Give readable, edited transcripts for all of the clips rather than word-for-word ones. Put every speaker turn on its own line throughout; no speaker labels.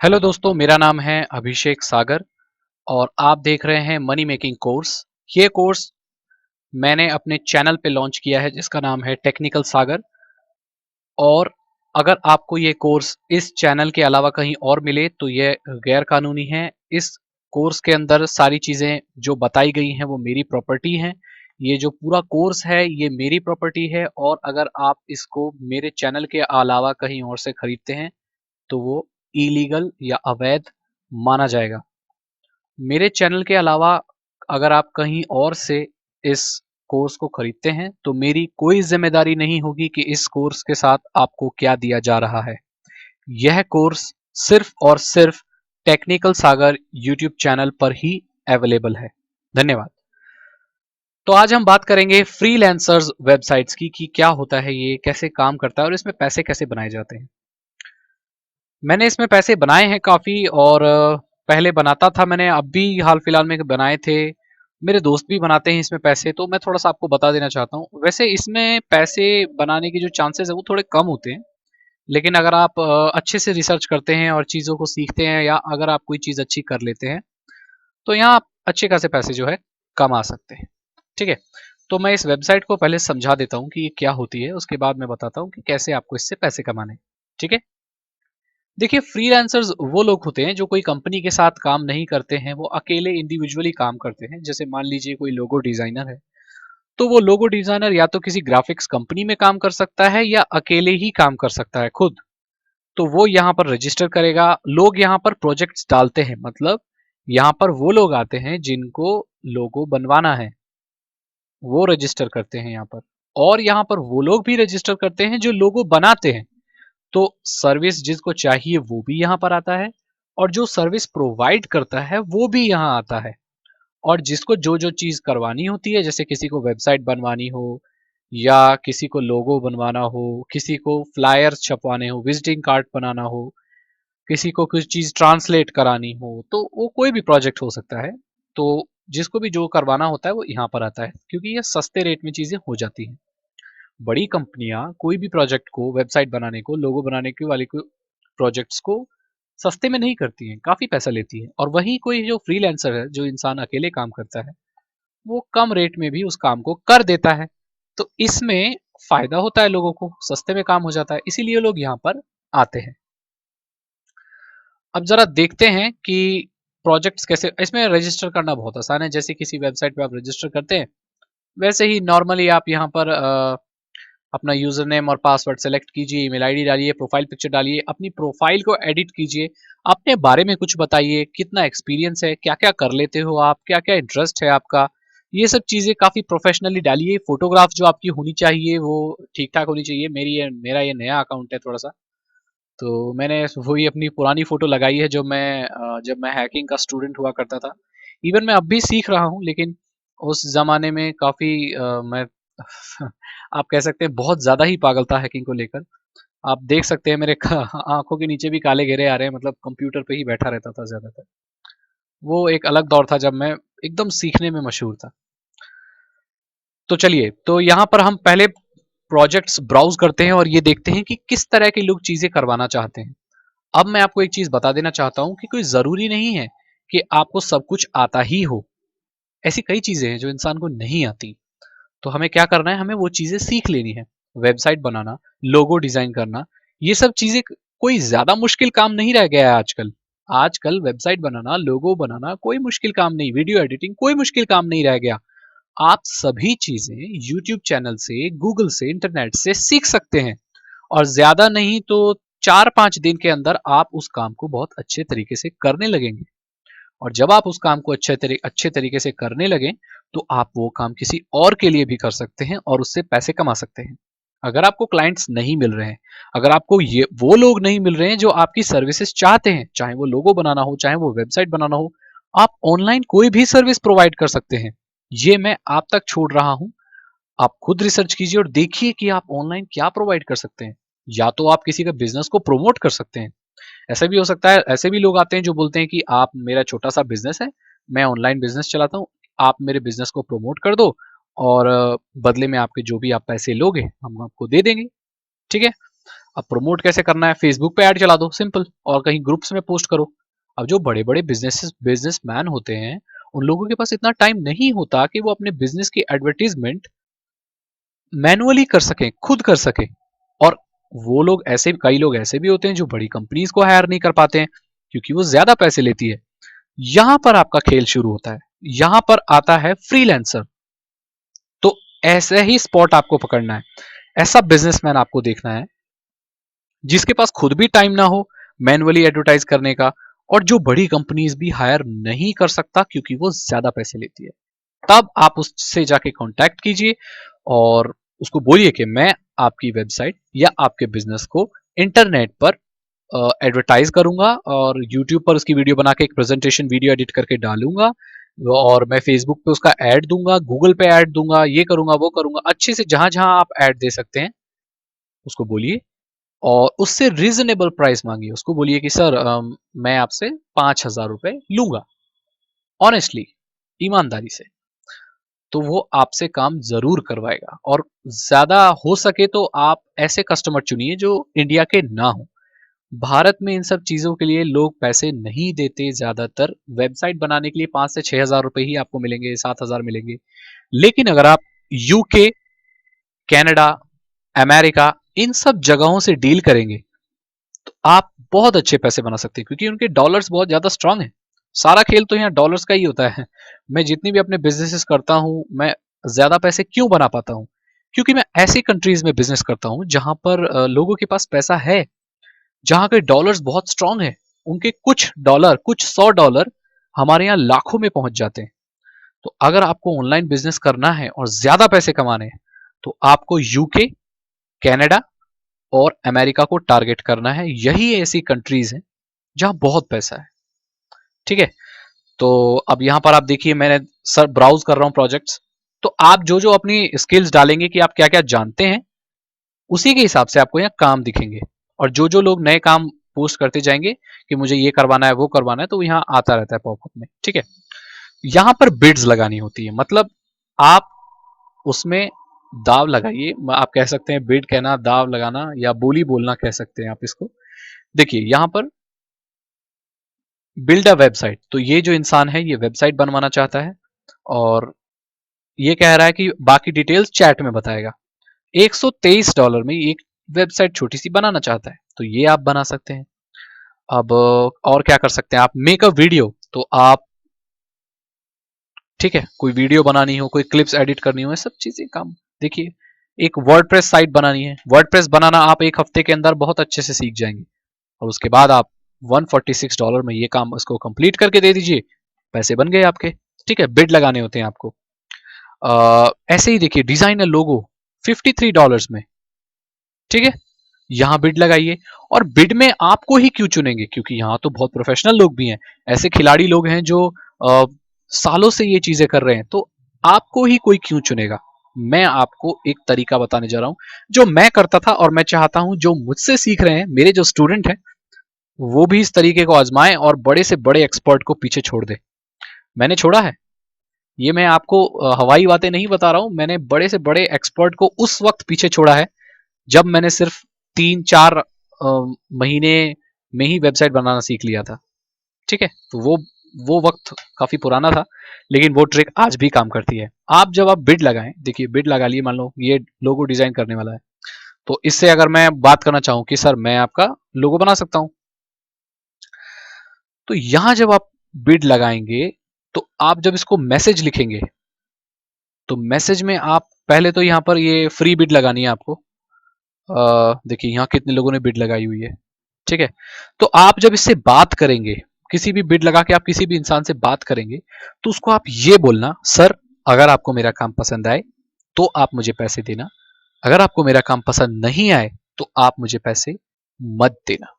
Hello दोस्तों, मेरा नाम है अभिषेक सागर और आप देख रहे हैं मनी मेकिंग कोर्स। ये कोर्स मैंने अपने चैनल पे लॉन्च किया है जिसका नाम है टेक्निकल सागर। और अगर आपको ये कोर्स इस चैनल के अलावा कहीं और मिले तो ये गैर कानूनी है। इस कोर्स के अंदर सारी चीज़ें जो बताई गई हैं वो मेरी प्रॉपर्टी हैं। ये जो पूरा कोर्स है ये मेरी प्रॉपर्टी है और अगर आप इसको मेरे चैनल के अलावा कहीं और से खरीदते हैं तो वो इलीगल या अवैध माना जाएगा। मेरे चैनल के अलावा अगर आप कहीं और से इस कोर्स को खरीदते हैं तो मेरी कोई जिम्मेदारी नहीं होगी कि इस कोर्स के साथ आपको क्या दिया जा रहा है। यह कोर्स सिर्फ और सिर्फ टेक्निकल सागर यूट्यूब चैनल पर ही अवेलेबल है। धन्यवाद। तो आज हम बात करेंगे फ्रीलांसर्स वेबसाइट्स की कि क्या होता है, ये कैसे काम करता है और इसमें पैसे कैसे बनाए जाते हैं। मैंने इसमें पैसे बनाए हैं काफ़ी और पहले बनाता था मैंने, अब भी हाल फिलहाल में बनाए थे। मेरे दोस्त भी बनाते हैं इसमें पैसे, तो मैं थोड़ा-सा आपको बता देना चाहता हूँ। वैसे इसमें पैसे बनाने के जो चांसेस हैं वो थोड़े कम होते हैं, लेकिन अगर आप अच्छे से रिसर्च करते हैं और चीज़ों को सीखते हैं या अगर आप कोई चीज़ अच्छी कर लेते हैं, तो यहाँ आप अच्छे खासे पैसे जो है कमा सकते हैं। ठीक है? तो मैं इस वेबसाइट को पहले समझा देता हूँ कि ये क्या होती है, उसके बाद मैं बताता हूँ कि कैसे आपको इससे पैसे कमाने हैं। ठीक है? देखिए, फ्रीलांसर्स वो लोग होते हैं जो कोई कंपनी के साथ काम नहीं करते हैं, वो अकेले इंडिविजुअली काम करते हैं। जैसे मान लीजिए कोई लोगो डिजाइनर है, तो वो लोगो डिजाइनर या तो किसी ग्राफिक्स कंपनी में काम कर सकता है या अकेले ही काम कर सकता है खुद। तो वो यहाँ पर रजिस्टर करेगा। लोग यहाँ पर प्रोजेक्ट्स डालते हैं, मतलब यहाँ पर वो लोग आते हैं जिनको लोगो बनवाना है, वो रजिस्टर करते हैं यहाँ पर। और यहाँ पर वो लोग भी रजिस्टर करते हैं जो लोगो बनाते हैं। तो सर्विस जिसको चाहिए वो भी यहाँ पर आता है और जो सर्विस प्रोवाइड करता है वो भी यहाँ आता है। और जिसको जो जो चीज़ करवानी होती है, जैसे किसी को वेबसाइट बनवानी हो या किसी को लोगो बनवाना हो, किसी को फ्लायर्स छपवाने हो, विजिटिंग कार्ड बनाना हो, किसी को कुछ चीज़ ट्रांसलेट करानी हो, तो वो कोई भी प्रोजेक्ट हो सकता है। तो जिसको भी जो करवाना होता है वो यहाँ पर आता है, क्योंकि ये सस्ते रेट में चीज़ें हो जाती हैं। बड़ी कंपनियां कोई भी प्रोजेक्ट को, वेबसाइट बनाने को, लोगो बनाने के वाले को, प्रोजेक्ट्स को सस्ते में नहीं करती हैं, काफी पैसा लेती है। और वही कोई जो फ्रीलांसर है, जो इंसान अकेले काम करता है, वो कम रेट में भी उस काम को कर देता है। तो इसमें फायदा होता है, लोगों को सस्ते में काम हो जाता है, इसीलिए लोग यहाँ पर आते हैं। अब जरा देखते हैं कि प्रोजेक्ट्स कैसे, इसमें रजिस्टर करना बहुत आसान है। जैसे किसी वेबसाइट पे आप रजिस्टर करते हैं, वैसे ही नॉर्मली आप यहाँ पर अपना यूजर नेम और पासवर्ड सेलेक्ट कीजिए, ईमेल आईडी डालिए, प्रोफाइल पिक्चर डालिए, अपनी प्रोफाइल को एडिट कीजिए, अपने बारे में कुछ बताइए, कितना एक्सपीरियंस है, क्या क्या कर लेते हो आप, क्या क्या इंटरेस्ट है आपका। ये सब चीज़ें काफ़ी प्रोफेशनली डालिए। फोटोग्राफ जो आपकी होनी चाहिए वो ठीक ठाक होनी चाहिए। मेरा ये नया अकाउंट है थोड़ा सा, तो मैंने वही अपनी पुरानी फोटो लगाई है जब मैं हैकिंग का स्टूडेंट हुआ करता था। इवन मैं अब भी सीख रहा हूँ, लेकिन उस ज़माने में काफ़ी मैं आप कह सकते हैं बहुत ज़्यादा ही पागल था हैकिंग को लेकर। आप देख सकते हैं मेरे आँखों के नीचे भी काले घेरे आ रहे हैं, मतलब कंप्यूटर पे ही बैठा रहता था ज़्यादातर। वो एक अलग दौर था जब मैं एकदम सीखने में मशहूर था। तो चलिए, तो यहाँ पर हम पहले प्रोजेक्ट्स ब्राउज़ करते हैं और ये देखते हैं कि किस तरह के लोग चीज़ें करवाना चाहते हैं। अब मैं आपको एक चीज़ बता देना चाहता हूँ कि कोई ज़रूरी नहीं है कि आपको सब कुछ आता ही हो। ऐसी कई चीज़ें हैं जो इंसान को नहीं आती। तो हमें क्या करना है, हमें वो चीज़ें सीख लेनी है। वेबसाइट बनाना, लोगो डिज़ाइन करना, ये सब चीज़ें कोई ज़्यादा मुश्किल काम नहीं रह गया है आजकल। आजकल वेबसाइट बनाना, लोगो बनाना कोई मुश्किल काम नहीं, वीडियो एडिटिंग कोई मुश्किल काम नहीं रह गया। आप सभी चीज़ें यूट्यूब चैनल से, गूगल से, इंटरनेट से सीख सकते हैं और ज़्यादा नहीं तो 4-5 दिन के अंदर आप उस काम को बहुत अच्छे तरीके से करने लगेंगे। और जब आप उस काम को अच्छे तरीके से करने लगें, तो आप वो काम किसी और के लिए भी कर सकते हैं और उससे पैसे कमा सकते हैं। अगर आपको क्लाइंट्स नहीं मिल रहे हैं, अगर आपको ये वो लोग नहीं मिल रहे हैं जो आपकी सर्विसेज चाहते हैं, चाहे वो लोगो बनाना हो, चाहे वो वेबसाइट बनाना हो, आप ऑनलाइन कोई भी सर्विस प्रोवाइड कर सकते हैं। ये मैं आप तक छोड़ रहा हूँ। आप खुद रिसर्च कीजिए और देखिए कि आप ऑनलाइन क्या प्रोवाइड कर सकते हैं। या तो आप किसी का बिजनेस को प्रमोट कर सकते हैं। ऐसा भी हो सकता है, ऐसे भी लोग आते हैं जो बोलते हैं कि आप, मेरा छोटा सा बिजनेस है, मैं ऑनलाइन बिजनेस चलाता हूँ, आप मेरे बिजनेस को प्रमोट कर दो और बदले में आपके जो भी आप पैसे लोगे हम आपको दे देंगे। ठीक है? अब प्रमोट कैसे करना है, फेसबुक पे ऐड चला दो सिंपल, और कहीं ग्रुप्स में पोस्ट करो। अब जो बड़े बड़े बिजनेसमैन होते हैं, उन लोगों के पास इतना टाइम नहीं होता कि वो अपने बिजनेस की एडवर्टीजमेंट मैनुअली कर सकें, खुद कर सकें। और वो लोग ऐसे, कई लोग ऐसे भी होते हैं जो बड़ी कंपनीज को हायर नहीं कर पाते हैं क्योंकि वो ज्यादा पैसे लेती है। यहां पर आपका खेल शुरू होता है, यहां पर आता है फ्रीलांसर। तो ऐसे ही स्पॉट आपको पकड़ना है, ऐसा बिजनेसमैन आपको देखना है जिसके पास खुद भी टाइम ना हो मैनुअली एडवर्टाइज करने का, और जो बड़ी कंपनीज भी हायर नहीं कर सकता क्योंकि वो ज्यादा पैसे लेती है। तब आप उससे जाके कांटेक्ट कीजिए और उसको बोलिए कि मैं आपकी वेबसाइट या आपके बिजनेस को इंटरनेट पर एडवर्टाइज करूंगा, और यूट्यूब पर उसकी वीडियो बना के एक प्रेजेंटेशन वीडियो एडिट करके डालूंगा, और मैं फेसबुक पे उसका ऐड दूंगा, गूगल पे ऐड दूंगा, ये करूंगा वो करूंगा, अच्छे से जहां जहां आप ऐड दे सकते हैं उसको बोलिए। और उससे रीजनेबल प्राइस मांगिए, उसको बोलिए कि सर मैं आपसे 5,000 रुपए लूंगा, ऑनेस्टली, ईमानदारी से। तो वो आपसे काम जरूर करवाएगा। और ज्यादा हो सके तो आप ऐसे कस्टमर चुनिए जो इंडिया के ना हो। भारत में इन सब चीजों के लिए लोग पैसे नहीं देते, ज्यादातर वेबसाइट बनाने के लिए 5 से 6 हजार रुपए ही आपको मिलेंगे, 7 हजार मिलेंगे। लेकिन अगर आप यूके, कनाडा, अमेरिका, इन सब जगहों से डील करेंगे तो आप बहुत अच्छे पैसे बना सकते हैं क्योंकि उनके डॉलर्स बहुत ज्यादा स्ट्रांग है। सारा खेल तो यहाँ डॉलर्स का ही होता है। मैं जितनी भी अपने बिजनेसेस करता हूँ, मैं ज्यादा पैसे क्यों बना पाता हूँ? क्योंकि मैं ऐसी कंट्रीज में बिजनेस करता हूँ जहां पर लोगों के पास पैसा है, जहां के डॉलर्स बहुत स्ट्रांग है। उनके कुछ डॉलर, कुछ $100 हमारे यहाँ लाखों में पहुंच जाते हैं। तो अगर आपको ऑनलाइन बिजनेस करना है और ज्यादा पैसे कमाने हैं तो आपको यूके, कनाडा और अमेरिका को टारगेट करना है। यही ऐसी कंट्रीज हैं जहां बहुत पैसा है। ठीक है, तो अब यहां पर आप देखिए, मैंने सर ब्राउज कर रहा हूं प्रोजेक्ट्स। तो आप जो जो अपनी स्किल्स डालेंगे कि आप क्या क्या जानते हैं, उसी के हिसाब से आपको यहाँ काम दिखेंगे। और जो जो लोग नए काम पोस्ट करते जाएंगे कि मुझे ये करवाना है वो करवाना है, तो यहाँ आता रहता है पॉपअप में। ठीक है, यहाँ पर बिड्स लगानी होती है, मतलब आप उसमें दाव लगाइए। आप कह सकते हैं बिड कहना, दाव लगाना, या बोली बोलना कह सकते हैं आप इसको। देखिए यहाँ पर बिल्ड अ वेबसाइट, तो ये जो इंसान है ये वेबसाइट बनवाना चाहता है, और ये कह रहा है कि बाकी डिटेल्स चैट में बताएगा। $123 में एक वेबसाइट छोटी सी बनाना चाहता है, तो ये आप बना सकते हैं। अब और क्या कर सकते हैं आप, मेक अ वीडियो, तो आप, ठीक है, कोई वीडियो बनानी हो, कोई क्लिप्स एडिट करनी हो, ये सब चीजें काम। देखिए, एक वर्डप्रेस साइट बनानी है, वर्डप्रेस बनाना आप एक हफ्ते के अंदर बहुत अच्छे से सीख जाएंगे, और उसके बाद आप $146 में ये काम उसको कंप्लीट करके दे दीजिए, पैसे बन गए आपके। ठीक है, बिड लगाने होते हैं आपको। ऐसे ही देखिए, डिजाइनर लोगो $53 में। ठीक है, यहाँ बिड लगाइए। और बिड में आपको ही क्यों चुनेंगे, क्योंकि यहाँ तो बहुत प्रोफेशनल लोग भी हैं, ऐसे खिलाड़ी लोग हैं जो सालों से ये चीजें कर रहे हैं, तो आपको ही कोई क्यों चुनेगा। मैं आपको एक तरीका बताने जा रहा हूं जो मैं करता था, और मैं चाहता हूं जो मुझसे सीख रहे हैं, मेरे जो स्टूडेंट हैं, वो भी इस तरीके को आजमाएं और बड़े से बड़े एक्सपर्ट को पीछे छोड़ दे। मैंने छोड़ा है, ये मैं आपको हवाई बातें नहीं बता रहा हूं, मैंने बड़े से बड़े एक्सपर्ट को उस वक्त पीछे छोड़ा है जब मैंने सिर्फ 3-4 महीने में ही वेबसाइट बनाना सीख लिया था। ठीक है, तो वो वक्त काफी पुराना था, लेकिन वो ट्रिक आज भी काम करती है। आप बिड लगाएं, देखिए बिड लगा लिए, मान लो ये लोगो डिजाइन करने वाला है, तो इससे अगर मैं बात करना चाहूं कि सर मैं आपका लोगो बना सकता हूं, तो यहां जब आप बिड लगाएंगे, तो आप जब इसको मैसेज लिखेंगे, तो मैसेज में आप पहले तो यहां पर ये फ्री बिड लगानी है आपको। देखिए यहाँ कितने लोगों ने बिड लगाई हुई है। ठीक है, तो आप जब इससे बात करेंगे, किसी भी बिड लगा के आप किसी भी इंसान से बात करेंगे, तो उसको आप ये बोलना, सर अगर आपको मेरा काम पसंद आए तो आप मुझे पैसे देना, अगर आपको मेरा काम पसंद नहीं आए तो आप मुझे पैसे मत देना।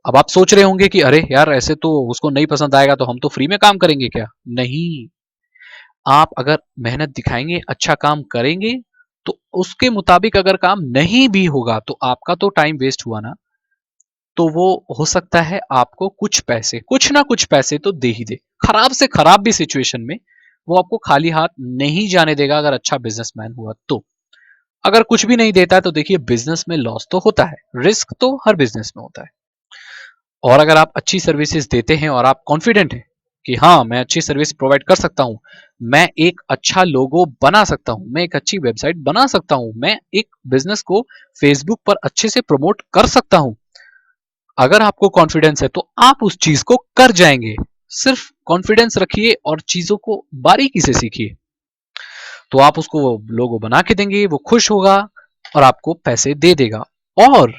अब आप सोच रहे होंगे कि अरे यार, ऐसे तो उसको नहीं पसंद आएगा तो हम तो फ्री में काम करेंगे क्या? नहीं, आप अगर मेहनत दिखाएंगे, अच्छा काम करेंगे, तो उसके मुताबिक अगर काम नहीं भी होगा तो आपका तो टाइम वेस्ट हुआ ना। तो वो हो सकता है आपको कुछ पैसे, कुछ ना कुछ पैसे तो दे ही दे, खराब से खराब भी सिचुएशन में वो आपको खाली हाथ नहीं जाने देगा अगर अच्छा बिजनेसमैन हुआ तो। अगर कुछ भी नहीं देता है तो देखिए बिजनेस में लॉस तो होता है, रिस्क तो हर बिजनेस में होता है। और अगर आप अच्छी सर्विसेज देते हैं और आप कॉन्फिडेंट हैं कि हाँ मैं अच्छी सर्विस प्रोवाइड कर सकता हूँ, मैं एक अच्छा लोगो बना सकता हूँ, मैं एक अच्छी वेबसाइट बना सकता हूँ, मैं एक बिजनेस को फेसबुक पर अच्छे से प्रमोट कर सकता हूँ, अगर आपको कॉन्फिडेंस है तो आप उस चीज को कर जाएंगे। सिर्फ कॉन्फिडेंस रखिए और चीजों को बारीकी से सीखिए, तो आप उसको लोगो बना के देंगे, वो खुश होगा और आपको पैसे दे देगा। और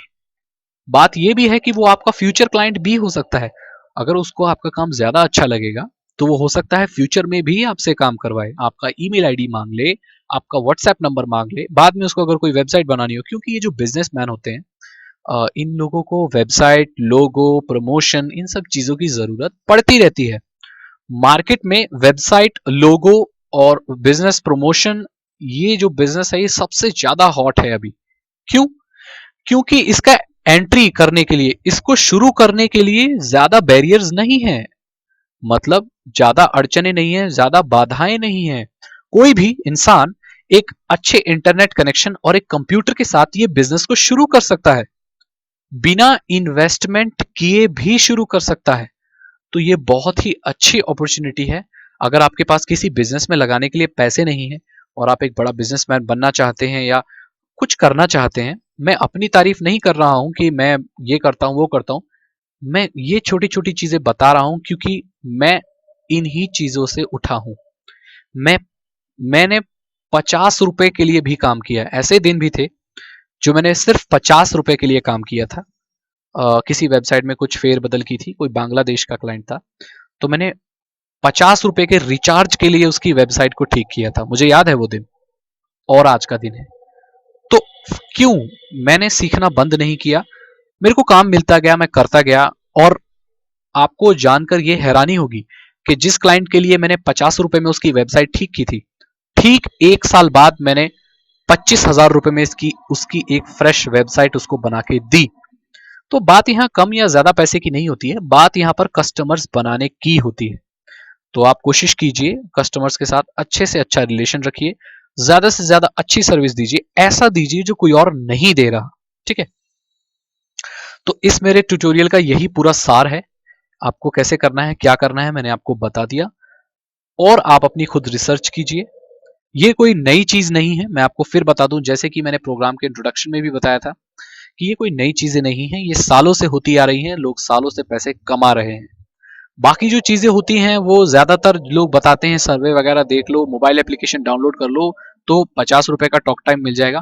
बात यह भी है कि वो आपका फ्यूचर क्लाइंट भी हो सकता है। अगर उसको आपका काम ज्यादा अच्छा लगेगा तो वो हो सकता है फ्यूचर में भी आपसे काम करवाए, आपका ईमेल आईडी मांग ले, आपका व्हाट्सएप नंबर मांग ले, बाद में उसको अगर कोई वेबसाइट बनानी हो, क्योंकि ये जो बिजनेसमैन होते हैं इन लोगों को वेबसाइट, लोगो, प्रमोशन, इन सब चीजों की जरूरत पड़ती रहती है। मार्केट में वेबसाइट, लोगो और बिजनेस प्रमोशन, ये जो बिजनेस है ये सबसे ज्यादा हॉट है अभी। क्यों? क्योंकि इसका एंट्री करने के लिए, इसको शुरू करने के लिए ज्यादा बैरियर्स नहीं है, मतलब ज्यादा अड़चने नहीं है, ज्यादा बाधाएं नहीं है। कोई भी इंसान एक अच्छे इंटरनेट कनेक्शन और एक कंप्यूटर के साथ ये बिजनेस को शुरू कर सकता है, बिना इन्वेस्टमेंट किए भी शुरू कर सकता है। तो ये बहुत ही अच्छी अपॉर्चुनिटी है। अगर आपके पास किसी बिजनेस में लगाने के लिए पैसे नहीं है और आप एक बड़ा बिजनेसमैन बनना चाहते हैं या कुछ करना चाहते हैं, मैं अपनी तारीफ नहीं कर रहा हूं कि मैं ये करता हूं वो करता हूं, मैं ये छोटी छोटी चीजें बता रहा हूं क्योंकि मैं इन्हीं चीजों से उठा हूं। मैं मैंने 50 रुपए के लिए भी काम किया है। ऐसे दिन भी थे जो मैंने सिर्फ 50 रुपए के लिए काम किया था। किसी वेबसाइट में कुछ फेर बदल की थी, कोई बांग्लादेश का क्लाइंट था, तो मैंने 50 रुपए के रिचार्ज के लिए उसकी वेबसाइट को ठीक किया था। मुझे याद है वो दिन, और आज का दिन है। तो क्यों मैंने सीखना बंद नहीं किया, मेरे को काम मिलता गया, मैं करता गया। और आपको जानकर यह हैरानी होगी कि जिस क्लाइंट के लिए मैंने 50 रुपए में उसकी वेबसाइट ठीक की थी, ठीक 1 साल बाद मैंने 25,000 रुपए में इसकी उसकी एक फ्रेश वेबसाइट उसको बना के दी। तो बात यहां कम या ज्यादा पैसे की नहीं होती है, बात यहां पर कस्टमर्स बनाने की होती है। तो आप कोशिश कीजिए कस्टमर्स के साथ अच्छे से अच्छा रिलेशन रखिए, ज्यादा से ज्यादा अच्छी सर्विस दीजिए, ऐसा दीजिए जो कोई और नहीं दे रहा। ठीक है? तो इस मेरे ट्यूटोरियल का यही पूरा सार है। आपको कैसे करना है, क्या करना है, मैंने आपको बता दिया। और आप अपनी खुद रिसर्च कीजिए। ये कोई नई चीज नहीं है, मैं आपको फिर बता दूं, जैसे कि मैंने प्रोग्राम के इंट्रोडक्शन में भी बताया था कि ये कोई नई चीजें नहीं है, ये सालों से होती आ रही हैं, लोग सालों से पैसे कमा रहे हैं। बाकी जो चीजें होती हैं वो ज्यादातर लोग बताते हैं, सर्वे वगैरह देख लो, मोबाइल एप्लीकेशन डाउनलोड कर लो तो 50 रुपए का टॉक टाइम मिल जाएगा।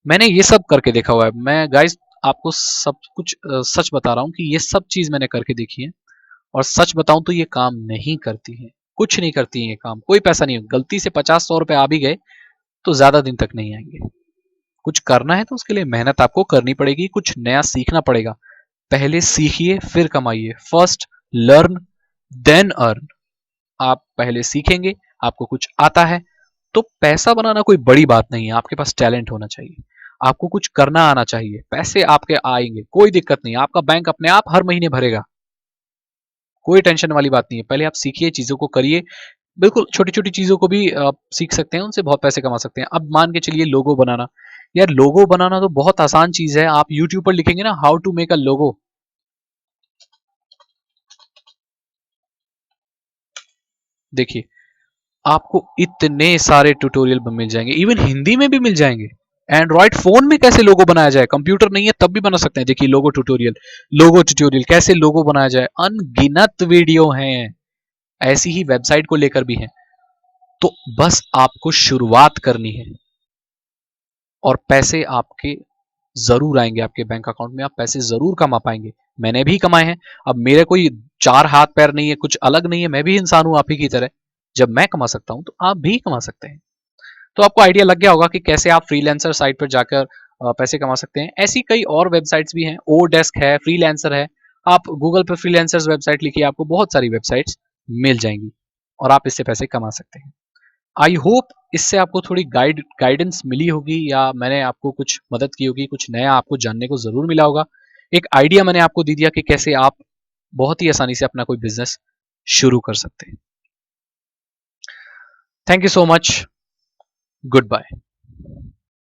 मैंने ये सब करके देखा हुआ है। मैं गाइस आपको सब कुछ सच बता रहा हूँ कि ये सब चीज मैंने करके देखी है, और सच बताऊं तो ये काम नहीं करती है, कुछ नहीं करती है ये काम, कोई पैसा नहीं। गलती से 50-100 रुपए आ भी गए तो ज्यादा दिन तक नहीं आएंगे। कुछ करना है तो उसके लिए मेहनत आपको करनी पड़ेगी, कुछ नया सीखना पड़ेगा। पहले सीखिए फिर कमाइए। First learn then earn. आप पहले सीखेंगे, आपको कुछ आता है तो पैसा बनाना कोई बड़ी बात नहीं है, आपके पास टैलेंट होना चाहिए, आपको कुछ करना आना चाहिए, पैसे आपके आएंगे, कोई दिक्कत नहीं, आपका बैंक अपने आप हर महीने भरेगा, कोई टेंशन वाली बात नहीं है। पहले आप सीखिए, चीजों को करिए। बिल्कुल छोटी छोटी चीजों को भी आप सीख सकते हैं, उनसे बहुत पैसे कमा सकते हैं। अब मान के चलिए लोगो बनाना, यार लोगो बनाना तो बहुत आसान चीज है। आप यूट्यूब पर लिखेंगे ना हाउ टू मेक अ लोगो, देखिए आपको इतने सारे ट्यूटोरियल मिल जाएंगे, इवन हिंदी में भी मिल जाएंगे। एंड्रॉइड फोन में कैसे लोगो बनाया जाए, कंप्यूटर नहीं है तब भी बना सकते हैं। देखिए लोगो ट्यूटोरियल कैसे लोगो बनाया जाए, अनगिनत वीडियो हैं। ऐसी ही वेबसाइट को लेकर भी हैं। तो बस आपको शुरुआत करनी है और पैसे आपके जरूर आएंगे, आपके बैंक अकाउंट में आप पैसे जरूर कमा पाएंगे। मैंने भी कमाए हैं। अब मेरे कोई चार हाथ पैर नहीं है, कुछ अलग नहीं है, मैं भी इंसान हूं आप ही की तरह। जब मैं कमा सकता हूं तो आप भी कमा सकते हैं। तो आपको आइडिया लग गया होगा कि कैसे आप फ्रीलांसर साइट पर जाकर पैसे कमा सकते हैं। ऐसी कई और वेबसाइट्स भी हैं, ओ डेस्क है, फ्रीलांसर है। आप गूगल पर फ्रीलांसर्स वेबसाइट लिखिए, आपको बहुत सारी वेबसाइट्स मिल जाएंगी और आप इससे पैसे कमा सकते हैं। आई होप इससे आपको थोड़ी गाइडेंस मिली होगी, या मैंने आपको कुछ मदद की होगी, कुछ नया आपको जानने को जरूर मिला होगा। एक आइडिया मैंने आपको दे दिया कि कैसे आप बहुत ही आसानी से अपना कोई बिजनेस शुरू कर सकते हैं। Thank you so much. Good bye.